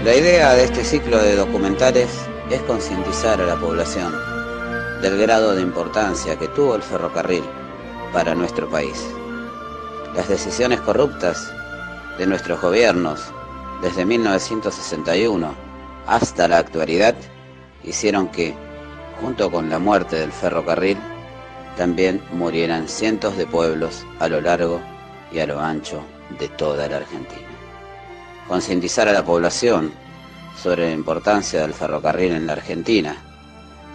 La idea de este ciclo de documentales es concientizar a la población del grado de importancia que tuvo el ferrocarril para nuestro país. Las decisiones corruptas de nuestros gobiernos desde 1961 hasta la actualidad hicieron que, junto con la muerte del ferrocarril, también murieran cientos de pueblos a lo largo y a lo ancho de toda la Argentina. Concientizar a la población sobre la importancia del ferrocarril en la Argentina,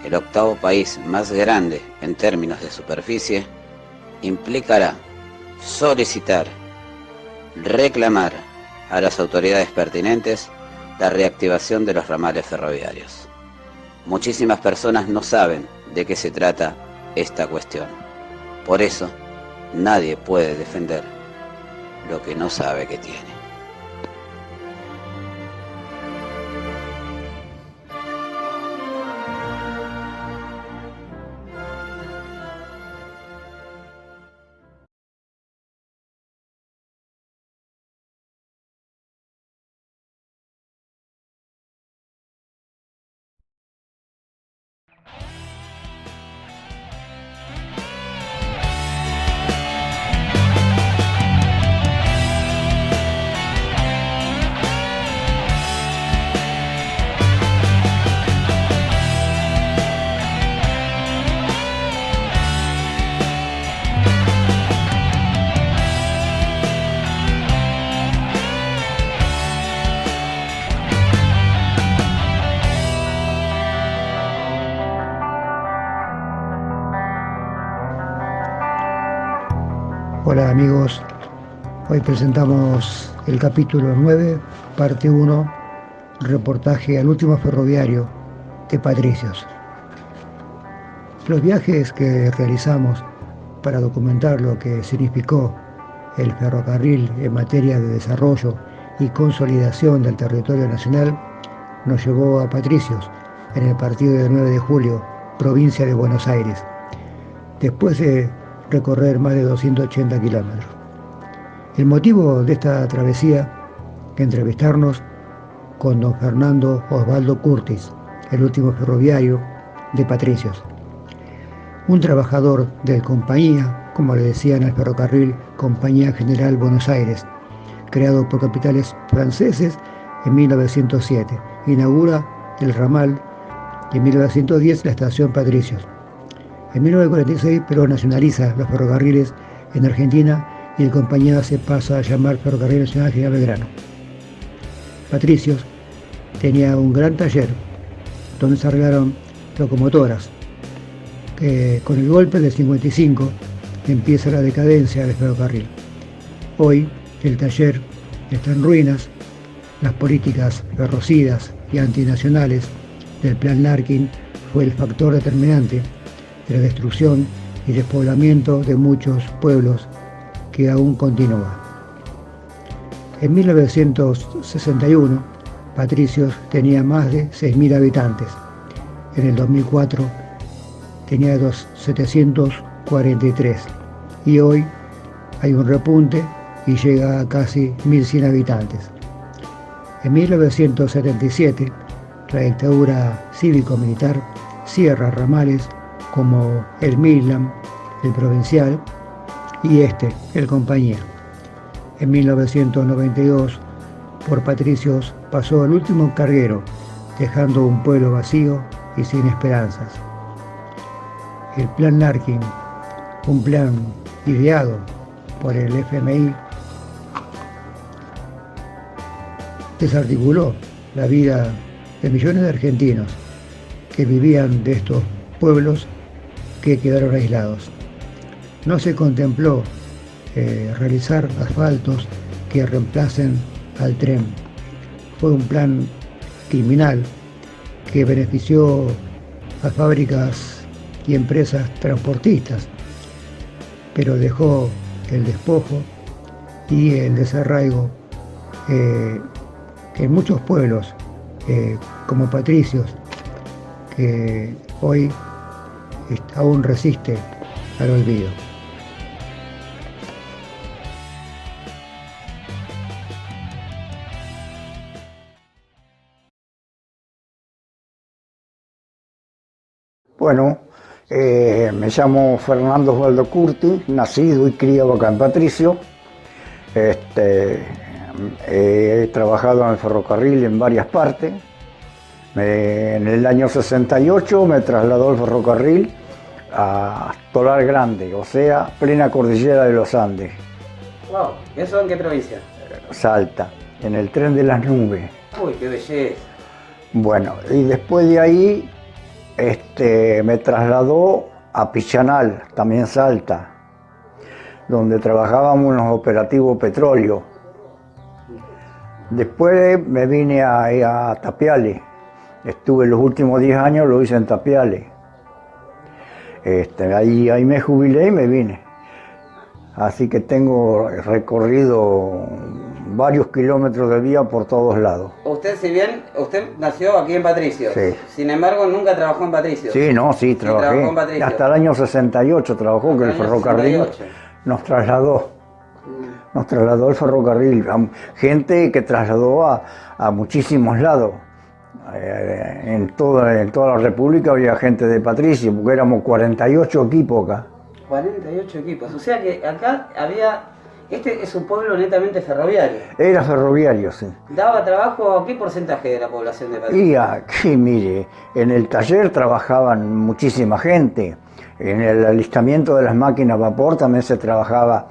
el octavo país más grande en términos de superficie, implicará solicitar, reclamar a las autoridades pertinentes la reactivación de los ramales ferroviarios. Muchísimas personas no saben de qué se trata esta cuestión. Por eso, nadie puede defender lo que no sabe que tiene. Hola amigos, hoy presentamos el capítulo 9, parte 1, reportaje al último ferroviario de Patricios. Los viajes que realizamos para documentar lo que significó el ferrocarril en materia de desarrollo y consolidación del territorio nacional nos llevó a Patricios, en el partido del 9 de julio, provincia de Buenos Aires, después de recorrer más de 280 kilómetros. El motivo de esta travesía, entrevistarnos con don Fernando Osvaldo Curtis, el último ferroviario de Patricios, un trabajador de compañía, como le decían al ferrocarril, Compañía General Buenos Aires, creado por capitales franceses en 1907. Inaugura el ramal y en 1910 la estación Patricios. En 1946 Perón nacionaliza los ferrocarriles en Argentina y la compañía se pasa a llamar Ferrocarril Nacional General Belgrano. Patricios tenía un gran taller donde se arreglaron locomotoras. Con el golpe del 55 empieza la decadencia del ferrocarril. Hoy el taller está en ruinas. Las políticas ferrocidas y antinacionales del Plan Larkin fue el factor determinante de la destrucción y despoblamiento de muchos pueblos que aún continúa. En 1961, Patricios tenía más de 6.000 habitantes. En el 2004 tenía 743 y hoy hay un repunte y llega a casi 1.100 habitantes. En 1977, la dictadura cívico-militar cierra ramales como el Midland, el Provincial, y el Compañía. En 1992, por Patricios pasó el último carguero, dejando un pueblo vacío y sin esperanzas. El Plan Larkin, un plan ideado por el FMI, desarticuló la vida de millones de argentinos que vivían de estos pueblos que quedaron aislados. No se contempló realizar asfaltos que reemplacen al tren. Fue un plan criminal que benefició a fábricas y empresas transportistas, pero dejó el despojo y el desarraigo que en muchos pueblos como Patricios, que hoy aún resiste al olvido. Bueno, me llamo Fernando Osvaldo Curti, nacido y criado acá en Patricio. He trabajado en el ferrocarril en varias partes. En el año 68 me trasladó el ferrocarril a Tolar Grande, o sea, plena cordillera de los Andes. Wow, ¿eso en qué provincia? Salta, en el tren de las nubes. Uy, qué belleza. Bueno, y después de ahí me trasladó a Pichanal, también Salta, donde trabajábamos en los operativos petróleo. Después me vine a Tapiales. Estuve los últimos 10 años, lo hice en Tapiales. Ahí me jubilé y me vine. Así que tengo recorrido varios kilómetros de vía por todos lados. Usted, si bien, usted nació aquí en Patricio, sí. Sin embargo nunca trabajó en Patricio. Sí, no, sí, trabajé. Trabajó en Patricio. Hasta el año 68 trabajó, que el ferrocarril 68. nos trasladó. Nos trasladó el ferrocarril. Gente que trasladó a muchísimos lados. En toda la República había gente de Patricio, porque éramos 48 equipos acá. 48 equipos, o sea que acá había... Este es un pueblo netamente ferroviario. Era ferroviario, sí. ¿Daba trabajo a qué porcentaje de la población de Patricio? Y aquí, mire, en el taller trabajaban muchísima gente. En el alistamiento de las máquinas a vapor también se trabajaba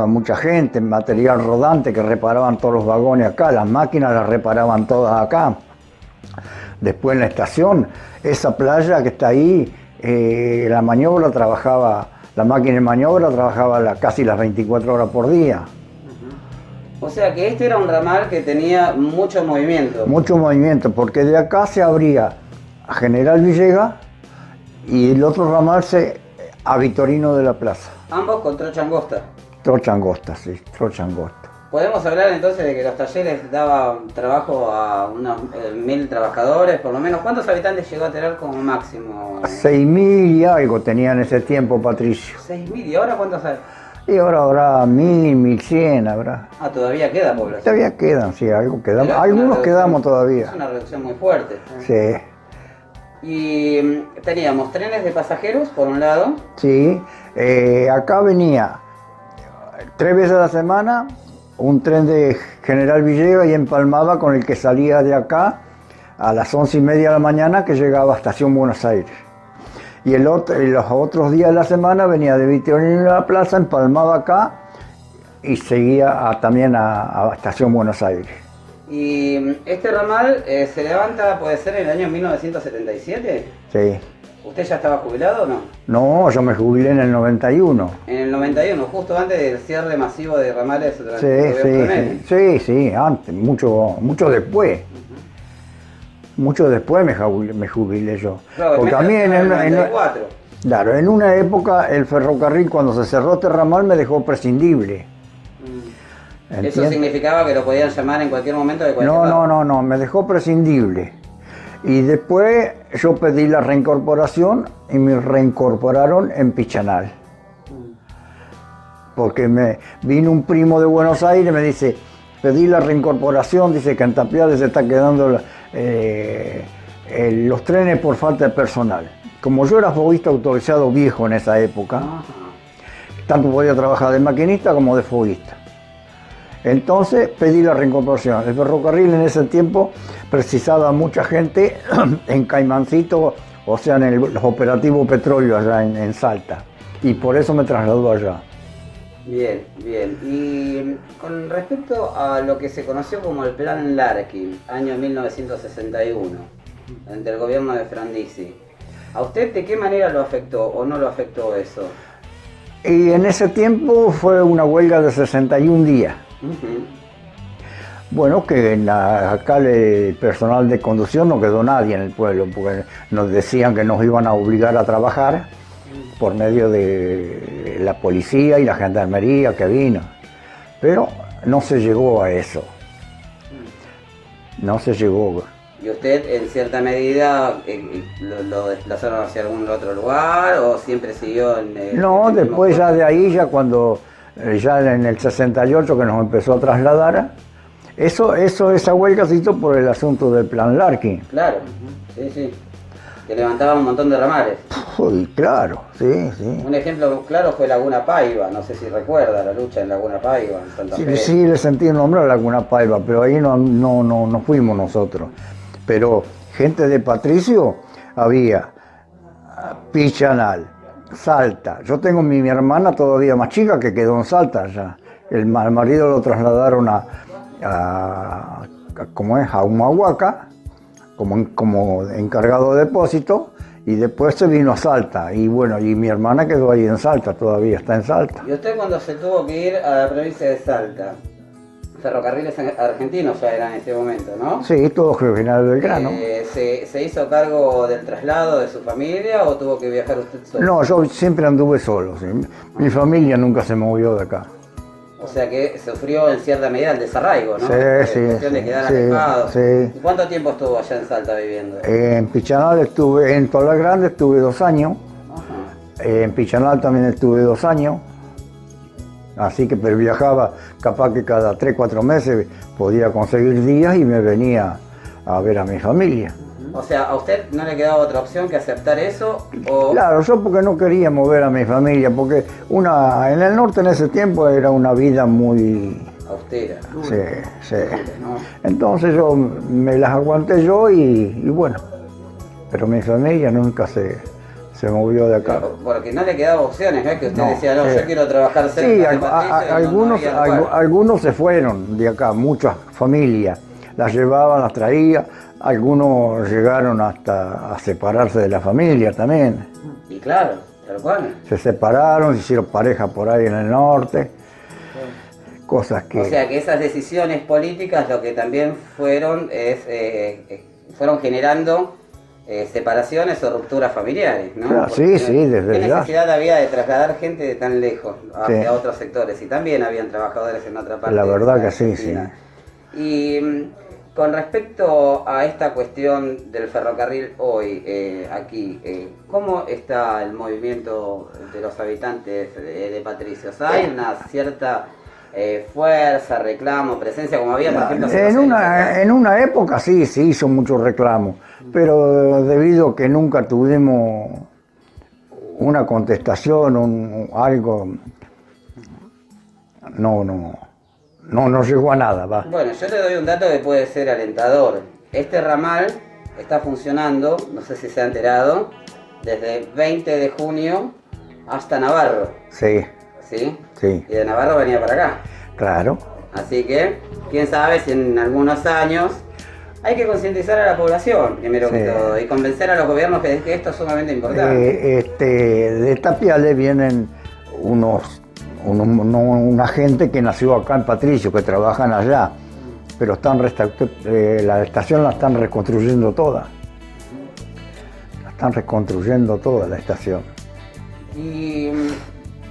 mucha gente, en material rodante que reparaban todos los vagones acá, las máquinas las reparaban todas acá. Después en la estación, esa playa que está ahí, la maniobra trabajaba, la máquina de maniobra trabajaba casi las 24 horas por día. O sea que este era un ramal que tenía mucho movimiento. Mucho movimiento, porque de acá se abría a General Villegas y el otro ramal a Vitorino de la Plaza. Ambos con trocha angosta. Trocha angosta, sí, trocha angosta. ¿Podemos hablar entonces de que los talleres daban trabajo a unos 1000 trabajadores, por lo menos? ¿Cuántos habitantes llegó a tener como máximo? 6.000 y algo tenía en ese tiempo, Patricio. 6.000, ¿y ahora cuántos hay? Y ahora habrá 1.000, 1.100 habrá. Ah, todavía queda población. Todavía quedan, sí, algo quedamos. Algunos quedamos todavía. Es una reducción muy fuerte. Sí. Y teníamos trenes de pasajeros, por un lado. Sí, acá venía 3 veces a la semana un tren de General Villegas y empalmaba con el que salía de acá a las 11:30 de la mañana, que llegaba a Estación Buenos Aires. Y los otros días de la semana venía de Vitorino de la Plaza, empalmaba acá y seguía también a Estación Buenos Aires. Y este ramal se levanta, puede ser, en el año 1977. Sí. ¿Usted ya estaba jubilado o no? No, yo me jubilé en el 91. En el 91, justo antes del cierre masivo de ramales durante el Sí, gobierno Clemente. sí, antes, mucho después. Mucho después me jubilé yo. Claro, porque a mí en el 94. Claro, en una época el ferrocarril, cuando se cerró este ramal, me dejó prescindible. ¿Eso significaba que lo podían llamar en cualquier momento de cualquier lado? No, me dejó prescindible. Y después yo pedí la reincorporación y me reincorporaron en Pichanal. Porque me vino un primo de Buenos Aires y me dice, pedí la reincorporación, dice que en Tapiales se está quedando los trenes por falta de personal. Como yo era foguista autorizado viejo en esa época, tanto podía trabajar de maquinista como de foguista. Entonces pedí la reincorporación. El ferrocarril en ese tiempo precisaba mucha gente en Caimancito, o sea, en los operativos petróleo allá en Salta. Y por eso me trasladó allá. Bien, bien. Y con respecto a lo que se conoció como el Plan Larkin, año 1961, entre el gobierno de Frondizi, ¿a usted de qué manera lo afectó o no lo afectó eso? Y en ese tiempo fue una huelga de 61 días. Bueno, que acá el personal de conducción no quedó nadie en el pueblo, porque nos decían que nos iban a obligar a trabajar por medio de la policía y la gendarmería que vino. Pero no se llegó a eso. No se llegó. ¿Y usted en cierta medida lo desplazaron hacia algún otro lugar o siempre siguió en el... No, después ya de ahí, ya cuando, ya en el 68 que nos empezó a trasladar, esa huelga se hizo por el asunto del Plan Larkin. Claro, sí, sí. que levantaban un montón de ramales. Uy, claro, sí, sí. Un ejemplo claro fue Laguna Paiva, no sé si recuerda la lucha en Laguna Paiva, en Santa Fe. Sí, le sentí nombrar Laguna Paiva, pero ahí no fuimos nosotros. Pero gente de Patricio había, Pichanal, Salta. Yo tengo mi hermana todavía más chica que quedó en Salta ya. El marido lo trasladaron ¿cómo es? A Humahuaca, como encargado de depósito, y después se vino a Salta. Y bueno, y mi hermana quedó ahí en Salta, todavía está en Salta. ¿Y usted cuando se tuvo que ir a la provincia de Salta? Ferrocarriles Argentinos ya era en ese momento, ¿no? Sí, todo General Belgrano. ¿Se hizo cargo del traslado de su familia o tuvo que viajar usted solo? No, yo siempre anduve solo. ¿Sí? Mi familia nunca se movió de acá. O sea que sufrió en cierta medida el desarraigo, ¿no? Sí, sí. Cuestión de quedar alejados. Sí. ¿Y cuánto tiempo estuvo allá en Salta viviendo? En Pichanal estuve, en Tola Grande estuve 2 años. Ajá. En Pichanal también estuve 2 años. Así que pero viajaba, capaz que cada 3, 4 meses podía conseguir días y me venía a ver a mi familia. O sea, ¿a usted no le quedaba otra opción que aceptar eso? O... Claro, yo porque no quería mover a mi familia, porque en el norte en ese tiempo era una vida muy... austera. Sí, sí. ¿No? Entonces yo me las aguanté yo y bueno, pero mi familia nunca se movió de acá. Porque no le quedaba opciones, ¿no? Que usted No, decía, no, sí. yo quiero trabajar cerca Sí, de Patricio, algunos, no había lugar. algunos se fueron de acá, muchas familias. Las llevaban, las traía. Algunos llegaron hasta a separarse de la familia también. Y claro, tal cual. Se separaron, se hicieron pareja por ahí en el norte. Cosas que... O sea que esas decisiones políticas lo que también fueron fueron generando separaciones o rupturas familiares, ¿no? Claro, sí, sí, desde ¿Qué ya. necesidad había de trasladar gente de tan lejos hacia Sí. otros sectores? Y también habían trabajadores en otra parte. La verdad de que sí, Argentina. Y con respecto a esta cuestión del ferrocarril hoy, aquí, ¿cómo está el movimiento de los habitantes de Patricios? ¿Hay una cierta fuerza, reclamo, presencia, como había, por ejemplo, hace 2 años atrás? En una época sí, se hizo mucho reclamo, pero debido a que nunca tuvimos una contestación, algo, no llegó a nada. Va. Bueno, yo le doy un dato que puede ser alentador. Este ramal está funcionando, no sé si se ha enterado, desde 20 de junio hasta Navarro. Sí, ¿Sí? sí, Y de Navarro venía para acá. claro. Así que, quién sabe si en algunos años hay que concientizar a la población, primero que Sí. todo, y convencer a los gobiernos que esto es sumamente importante. De Tapiales vienen una gente que nació acá en Patricio, que trabajan allá, pero la estación la están reconstruyendo toda. La están reconstruyendo toda la estación. Y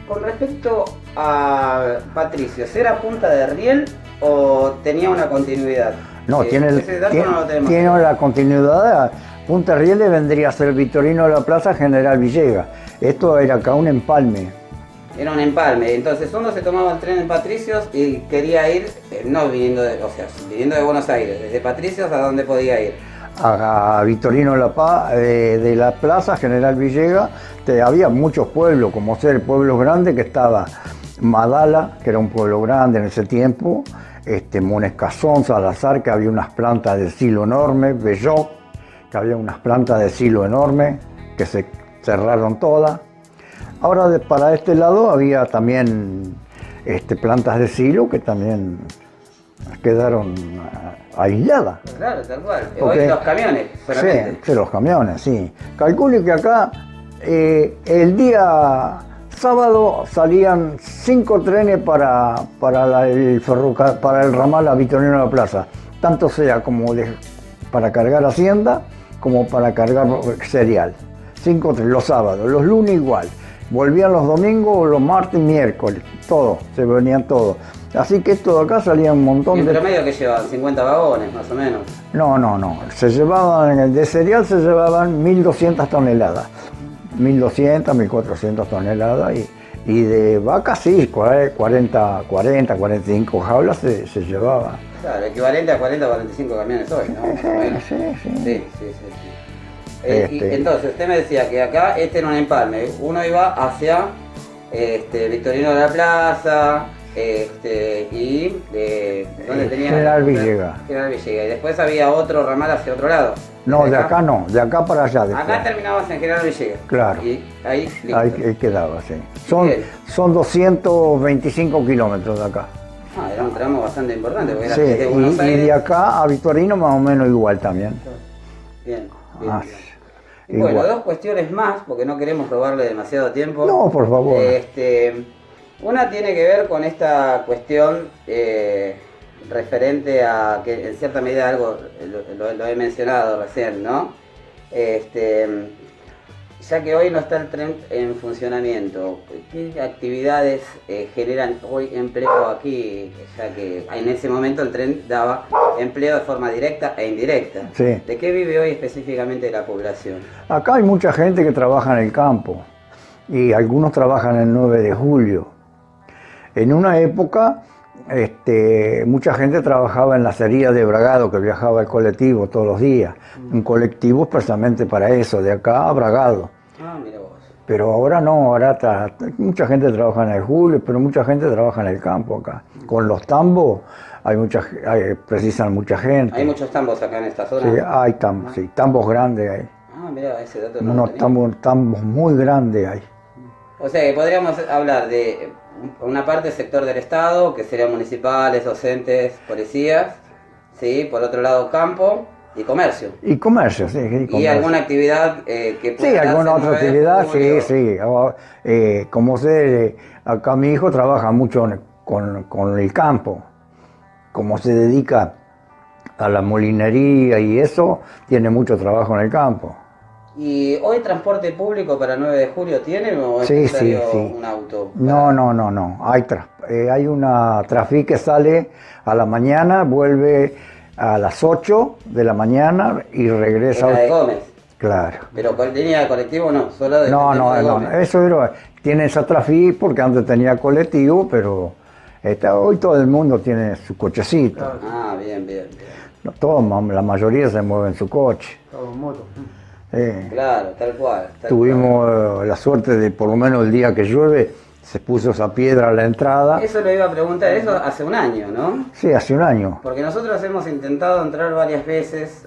con respecto a Patricio, ¿era punta de riel o tenía una continuidad? No, Ese dato no lo tenemos. tiene la continuidad. Punta Rieles vendría a ser Victorino de la Plaza General Villegas. Esto era acá un empalme. Era un empalme, entonces uno se tomaba el tren en Patricios y quería ir, no viniendo viniendo de Buenos Aires, desde Patricios a dónde podía ir. A Victorino de la Plaza General Villegas había muchos pueblos, como ser pueblos grandes, que estaba Madala, que era un pueblo grande en ese tiempo, Monescazón, Salazar, que había unas plantas de silo enormes, Bellot, que había unas plantas de silo enormes, que se cerraron todas. Ahora para este lado había también plantas de silo que también quedaron aisladas. Claro, tal cual. Porque- Hoy los camiones, solamente. Sí, los camiones, sí. Calcule que acá el día sábado salían 5 trenes para el ramal a Victorino de la Plaza, tanto sea como para cargar hacienda como para cargar cereal. 5 trenes los sábados, los lunes igual. Volvían los domingos, los martes, miércoles, todo, se venían todos. Así que esto de acá salía un montón ¿Y en de... promedio que llevan? 50 vagones, más o menos. No. Se llevaban, de cereal se llevaban 1.200 toneladas. 1.200, 1.400 toneladas. Y de vaca sí, 40, 45 jaulas se llevaba. Claro, equivalente a 40 o 45 camiones hoy, ¿no? Más o menos. Sí. Sí. Y entonces, usted me decía que acá era un empalme. Uno iba hacia Victorino de la Plaza, y ¿dónde tenía? General Villegas. General Villegas. Y después había otro ramal hacia otro lado. No, de acá no, de acá para allá. Después. Acá terminabas en General Villegas. Claro. Y ahí, listo. Ahí quedaba, sí. Son 225 kilómetros de acá. Era un tramo bastante importante, porque era Sí, desde Buenos Aires. y de acá a Victorino más o menos igual también. Bien, bien, Ah, bien. Y bueno, igual. dos cuestiones más, porque no queremos robarle demasiado tiempo. No, por favor. Una tiene que ver con esta cuestión referente a que en cierta medida algo lo he mencionado recién, ¿no? Ya que hoy no está el tren en funcionamiento, ¿qué actividades generan hoy empleo aquí? Ya que en ese momento el tren daba empleo de forma directa e indirecta. Sí. ¿De qué vive hoy específicamente la población? Acá hay mucha gente que trabaja en el campo y algunos trabajan el 9 de julio. En una época, mucha gente trabajaba en la acería de Bragado, que viajaba el colectivo todos los días. Un colectivo expresamente para eso, de acá a Bragado. Ah, mira vos. Pero ahora no, ahora mucha gente trabaja en el julio, pero mucha gente trabaja en el campo acá. Con los tambos precisan mucha gente. ¿Hay muchos tambos acá en esta zona? Sí, hay tambos, sí, tambos grandes hay. Ah, mira, ese dato no lo Unos tenía. tambos muy grandes hay. O sea que podríamos hablar de una parte sector del Estado, que serían municipales, docentes, policías, ¿sí? Por otro lado campo y comercio. Y comercio, sí. ¿Y comercio. alguna actividad que pueda Sí, alguna darse otra en 9 de actividad, julio? sí. Como acá mi hijo trabaja mucho con el campo. Como se dedica a la molinería y eso, tiene mucho trabajo en el campo. ¿Y hoy transporte público para 9 de julio tienen o es Sí, necesario sí. un auto? No. Hay una Trafí que sale a la mañana, vuelve a las 8 de la mañana y regresa. La de Gómez. Claro. Pero con línea de colectivo no, solo de No, Gómez. eso tiene esa Trafí porque antes tenía colectivo, pero hoy todo el mundo tiene su cochecito. Ah, bien. No, la mayoría se mueve en su coche. Todo en moto. Claro, tal cual. Tuvimos la suerte de, por lo menos el día que llueve, se puso esa piedra a la entrada. Eso le iba a preguntar, eso hace un año, ¿no? Sí, hace un año. Porque nosotros hemos intentado entrar varias veces,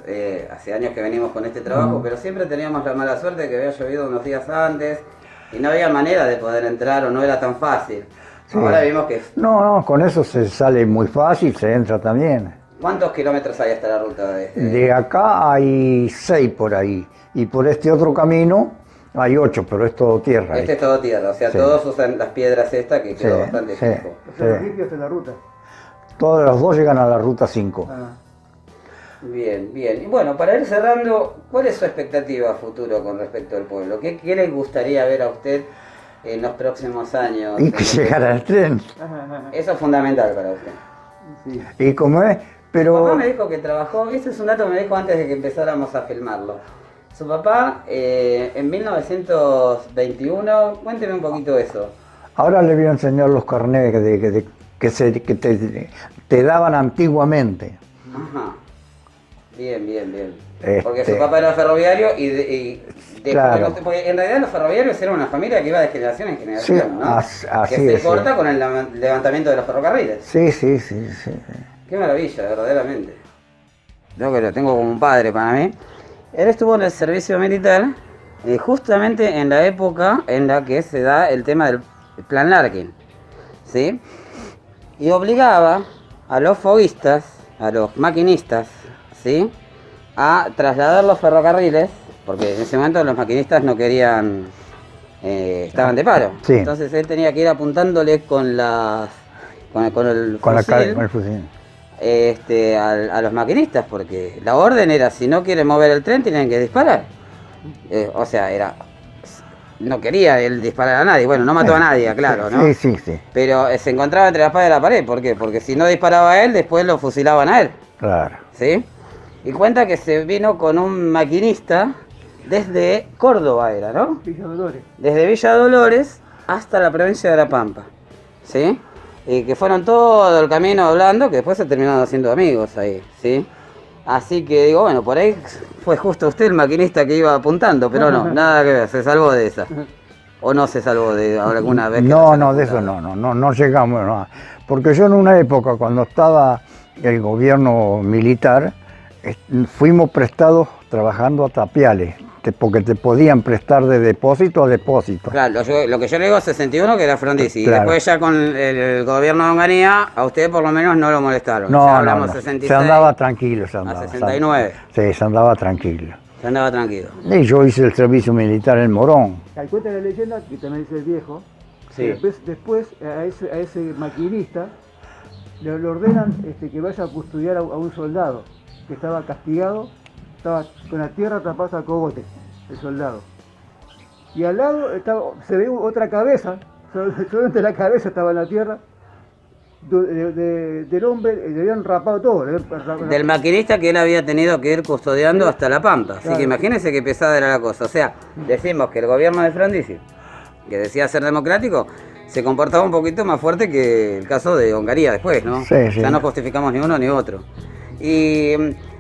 hace años que venimos con este trabajo, pero siempre teníamos la mala suerte de que había llovido unos días antes y no había manera de poder entrar o no era tan fácil. Sí. Ahora vimos que... No, con eso se sale muy fácil, se entra también. ¿Cuántos kilómetros hay hasta la ruta? De acá hay 6 por ahí, y por este otro camino hay 8, pero es todo tierra. Este es todo tierra, o sea, Sí. todos usan las piedras estas que quedó bastante sí, fijo. sí. limpios de la ruta. Todos los dos llegan a la ruta 5. Bien. Y bueno, para ir cerrando, ¿cuál es su expectativa a futuro con respecto al pueblo? ¿Qué le gustaría ver a usted en los próximos años? Y que llegara el tren. Eso es fundamental para usted. Sí. Y como es, Su pero... papá me dijo que trabajó, ese es un dato que me dijo antes de que empezáramos a filmarlo. Su papá, en 1921, cuénteme un poquito eso. Ahora le voy a enseñar los carnets que te daban antiguamente. Ajá. Bien. Este- Porque su papá era ferroviario y Claro. después, porque en realidad los ferroviarios eran una familia que iba de generación en generación, Sí, ¿no? así que se es, corta sí. con el levantamiento de los ferrocarriles. Sí. Qué maravilla, verdaderamente. Yo que lo tengo como un padre para mí. Él estuvo en el servicio militar justamente en la época en la que se da el tema del plan Larkin, ¿sí? Y obligaba a los foguistas, a los maquinistas, ¿sí? A trasladar los ferrocarriles, porque en ese momento los maquinistas no querían, estaban de paro. Sí. Entonces él tenía que ir apuntándole con el Con fusil, el fusil. a los maquinistas, porque la orden era, si no quieren mover el tren, tienen que disparar. O sea, no quería él disparar a nadie, bueno, no mató a nadie, claro, ¿no? Sí. Pero se encontraba entre la espada y la pared, ¿por qué? Porque si no disparaba a él, después lo fusilaban a él, Claro. ¿sí? Y cuenta que se vino con un maquinista desde Córdoba, era, ¿no? Villa Dolores. Desde Villa Dolores hasta la provincia de La Pampa, ¿sí? Y que fueron todo el camino hablando, que después se terminaron haciendo amigos ahí, ¿sí? Así que digo, bueno, por ahí fue justo usted el maquinista que iba apuntando, pero no, nada que ver, se salvó de esa. ¿O no se salvó de alguna vez? No, de eso no llegamos, no. Porque yo en una época, cuando estaba el gobierno militar, fuimos prestados trabajando a tapiales, porque te podían prestar de depósito a depósito. Claro, lo que yo le digo 61 que era Frondizi, Claro. y después ya con el gobierno de Onganía, a usted por lo menos no lo molestaron. No, ya no, hablamos no. 66, Se andaba tranquilo, se andaba. a 69. Sí, se andaba tranquilo. Se andaba tranquilo. Y yo hice el servicio militar en Morón. Cuenta la leyenda, que también dice el viejo, Sí. después a ese maquinista le ordenan que vaya a custodiar a un soldado que estaba castigado, estaba con la tierra tapada a cogote, el soldado. Y al lado se ve otra cabeza, solamente la cabeza estaba en la tierra, del hombre, le habían rapado todo. Del maquinista que él había tenido que ir custodiando hasta La Pampa. Así Claro. que imagínense qué pesada era la cosa. O sea, decimos que el gobierno de Frondizi, que decía ser democrático, se comportaba un poquito más fuerte que el caso de Onganía después, ¿no? Sí, sí. Ya no justificamos ni uno ni otro. Y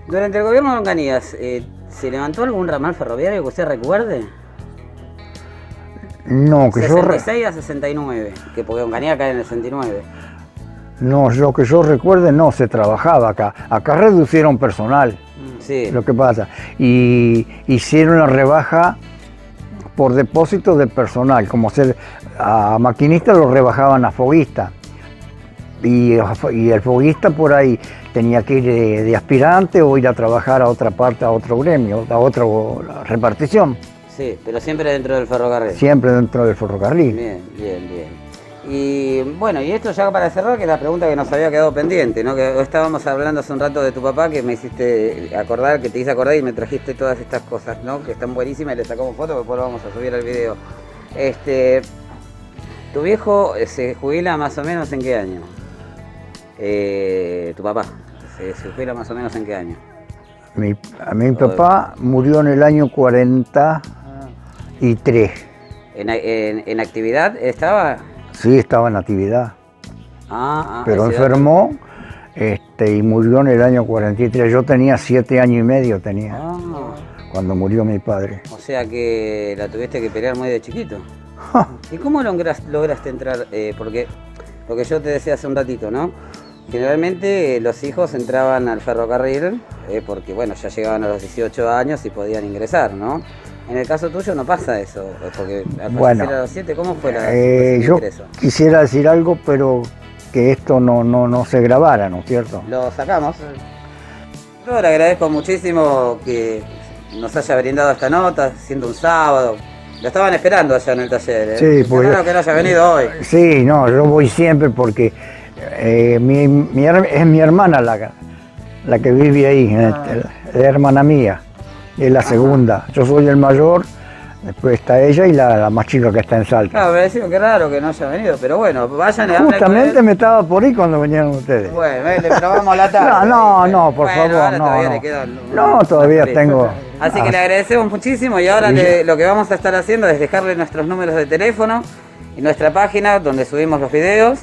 durante el gobierno de Onganía, ¿se levantó algún ramal ferroviario que usted recuerde? No, que yo... 66 a 69, que porque Onganía cae en el 69. No, lo que yo recuerde, no se trabajaba acá. Acá reducieron personal, Sí. lo que pasa. Y hicieron una rebaja por depósito de personal, como a maquinista lo rebajaban a foguista. Y el foguista por ahí tenía que ir de aspirante o ir a trabajar a otra parte, a otro gremio, a otra repartición. Sí, pero siempre dentro del ferrocarril. Siempre dentro del ferrocarril. Bien, bien, bien. Y bueno, y esto ya para cerrar, que es la pregunta que nos había quedado pendiente, ¿no? Que estábamos hablando hace un rato de tu papá, que me hiciste acordar, que te hice acordar y me trajiste todas estas cosas, ¿no? Que están buenísimas y le sacamos fotos, que después lo vamos a subir al video. ¿Tu viejo se jubila más o menos en qué año? Tu papá, ¿se jubila más o menos en qué año? Mi papá murió en el año 43. ¿En actividad estaba? Sí, estaba en actividad, pero ese dato. enfermó y murió en el año 43. Yo tenía 7 años y medio cuando murió mi padre. O sea que la tuviste que pelear muy de chiquito. ¿Y cómo lograste entrar? Porque lo que yo te decía hace un ratito, ¿no? Generalmente los hijos entraban al ferrocarril porque, bueno, ya llegaban a los 18 años y podían ingresar, ¿no? En el caso tuyo no pasa eso, porque al fallecer a los 7, ¿cómo fue la situación de yo ingreso? quisiera decir algo, pero que esto no se grabara, ¿no es cierto? Lo sacamos. Yo le agradezco muchísimo que nos haya brindado esta nota, siendo un sábado. Lo estaban esperando allá en el taller, ¿eh? Sí, Qué raro que no haya venido hoy. Sí, no, yo voy siempre porque es mi hermana la que vive ahí, la hermana mía, es la segunda. Yo soy el mayor, después está ella y la más chica que está en Salta. Claro, me decía que raro que no haya venido, pero bueno, vayan y hablen con Justamente él. me estaba por ahí cuando vinieron ustedes. Bueno, le probamos la tarde. No, por Bueno, favor, ahora no, todavía no. le queda No, todavía una tengo. Así que le agradecemos muchísimo y ahora lo que vamos a estar haciendo es dejarle nuestros números de teléfono y nuestra página donde subimos los videos.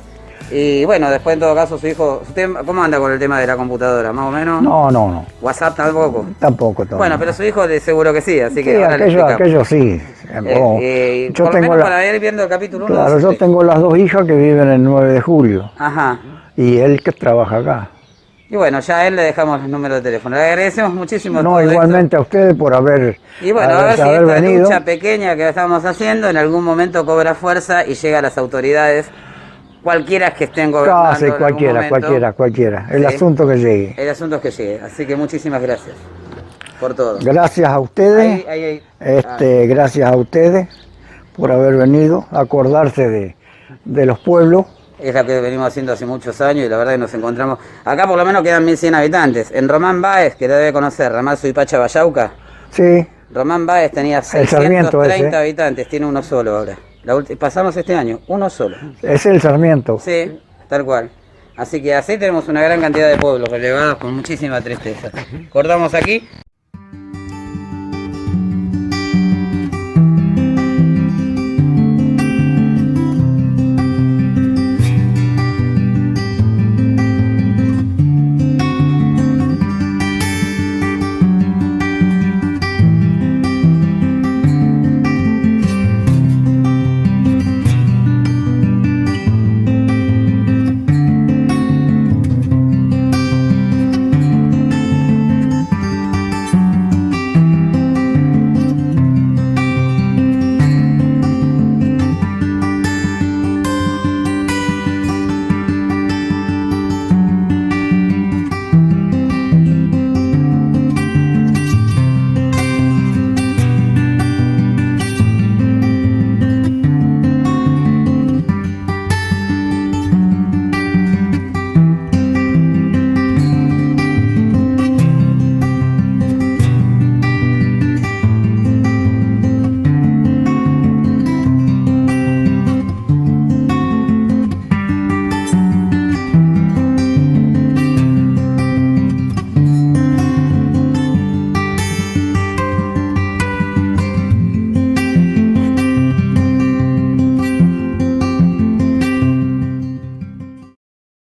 Y bueno, después en todo caso su hijo, ¿usted cómo anda con el tema de la computadora? ¿Más o menos? No. ¿WhatsApp tampoco? Tampoco. Bueno, pero su hijo de seguro que sí, así que Sí, ahora le explicamos. aquello sí. Yo por lo tengo menos para ir viendo el capítulo 1. Claro, yo tengo las 2 hijas que viven el 9 de julio Ajá. y él que trabaja acá. Y bueno, ya a él le dejamos el número de teléfono. Le agradecemos muchísimo No, todo igualmente a ustedes por haber, y bueno, a ver si haber esta venido. lucha pequeña que estamos haciendo en algún momento cobra fuerza y llega a las autoridades, cualquiera que estén gobernando. Casi en algún momento. cualquiera. El Sí. asunto que llegue. El asunto es que llegue. Así que muchísimas gracias por todo. Gracias a ustedes. Ahí. Gracias a ustedes por haber venido a acordarse de los pueblos. Es lo que venimos haciendo hace muchos años y la verdad que nos encontramos. Acá por lo menos quedan 1100 habitantes. En Román Báez, que lo debe conocer, ramal Suipacha Vallauca. Sí, Román Báez tenía Sarmiento 630 ese. habitantes, tiene uno solo ahora. Pasamos este año, uno solo. es el Sarmiento. Sí, tal cual. Así que así tenemos una gran cantidad de pueblos relegados con muchísima tristeza. Cortamos aquí.